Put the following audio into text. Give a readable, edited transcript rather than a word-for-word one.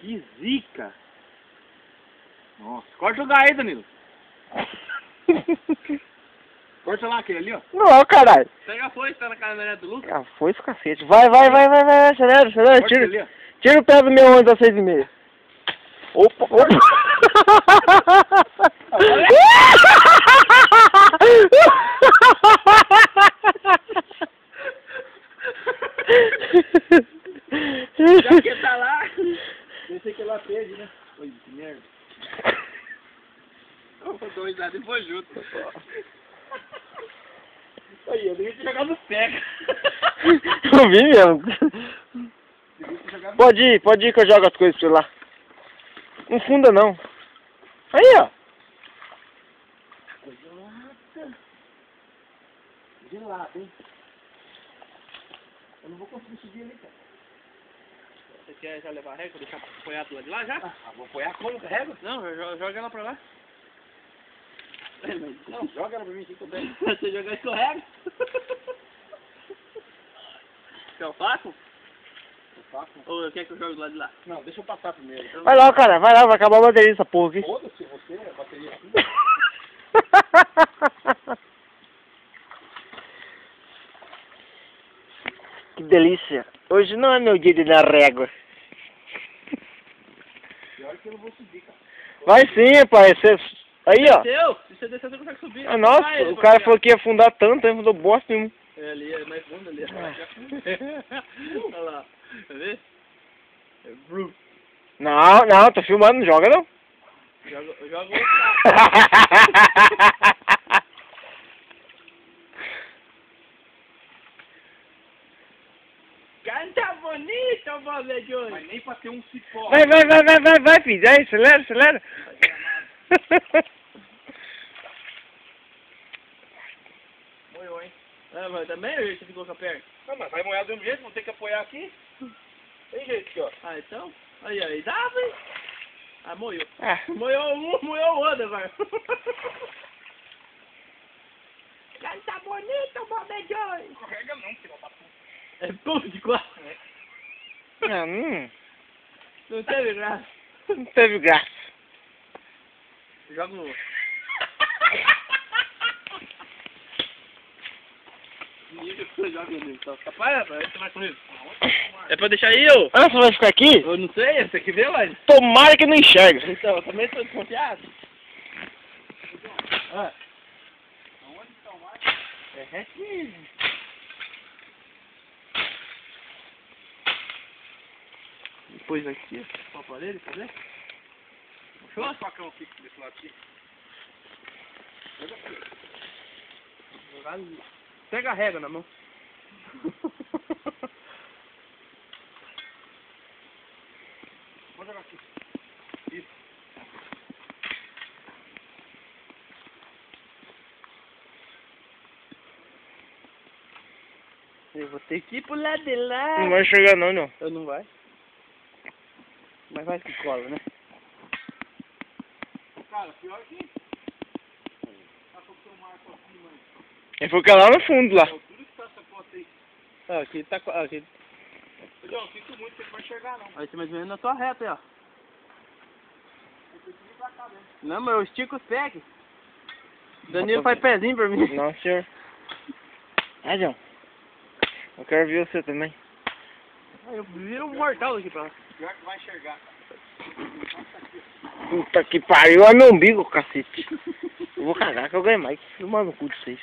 Que zica. Nossa, corta o lugar aí, Danilo. Corta lá aquele ali, ó. Não, caralho. Pega a foice, tá na caminhonete do Lucas. Ah, foi esse cacete. Vai, acelera. Corta Tira, ali, ó. tira o pé do meu ônibus às 6h30. Opa. Já que tá lá. Pensei que ela perde, né? Oi, que merda. Os dois lá depois junto. Aí, eu devia ter jogado no pé. Eu vi mesmo. Pode ir que eu jogo as coisas pra lá. Não funda não. Aí, ó. Gelado, hein? Eu não vou conseguir subir ali, cara. Você quer já levar a régua, deixar apoiado lá de lá já? Ah, vou apoiar como com a régua? Não, joga ela pra lá. Não, joga ela pra mim aqui que eu pego. Você jogar escorrega? Quer o faco? O faco? Ou quer que eu jogue do lado de lá? Não, deixa eu passar primeiro. Então... Vai lá, cara, vai acabar a bateria dessa porra aqui. Foda-se você, a bateria aqui. Que delícia. Hoje não é meu dia de dar régua. Pior que eu não vou subir, cara. Vai sim, pai. Aí, ó. Desceu. Se você descer, você consegue subir. Ah, nossa, o cara falou que ia afundar tanto, aí afundou bosta nenhuma. É ali, é mais fundo ali. Olha lá. Tá vendo? É Bruce. Não, tô filmando, não joga não. Joga outro. Canta bonito, Bob de hoje. Mas nem pra ter um cipó. Vai, filho. Aí, acelera. Moiou, hein? Ah, mas também você ficou com a perna? Não, mas vai moer do mesmo jeito, vou ter que apoiar aqui. Tem jeito aqui, ó. Ah, então? Aí, dá, velho. Ah, moiou. Moiou um, moiou o outro agora. Canta bonito, Bob de hoje. Correga não, filho da puta. É pouco de quatro. Não teve graça. Não teve graça. Joga no... É pra deixar aí, eu? Ah, você vai ficar aqui? Eu não sei, você que vê, mas... Tomara que não enxerga. Então, eu também tô desconfiado. Ah. Aonde está o mar? É retinho. Depois aqui, o aparelho, quer ver? Puxou? O facão aqui, desse lado aqui. Pega a régua na mão. Vou jogar aqui. Isso. Eu vou ter que ir pro lado de lá. Não vai enxergar não. Eu não vai. Mas vai que cola, né? Cara, pior que... Tá com o marco aqui, mano. Ele foi lá no fundo, lá. Tudo que tá essa foto aí. Ah, aqui tá... Aqui. Não, sinto muito, você não vai enxergar, não. Aí você mais ou menos na tua reta aí, ó. Eu preciso ir pra cá, né? Não, mas eu estico os pés aqui. Danilo faz pezinho pra mim. Não, senhor. João. Eu quero ver você também. Eu viro um mortal aqui pra lá. Pior que vai enxergar. Puta que pariu, olha meu umbigo, cacete. Eu vou cagar que eu ganhei mais. Eu mando o cu de vocês.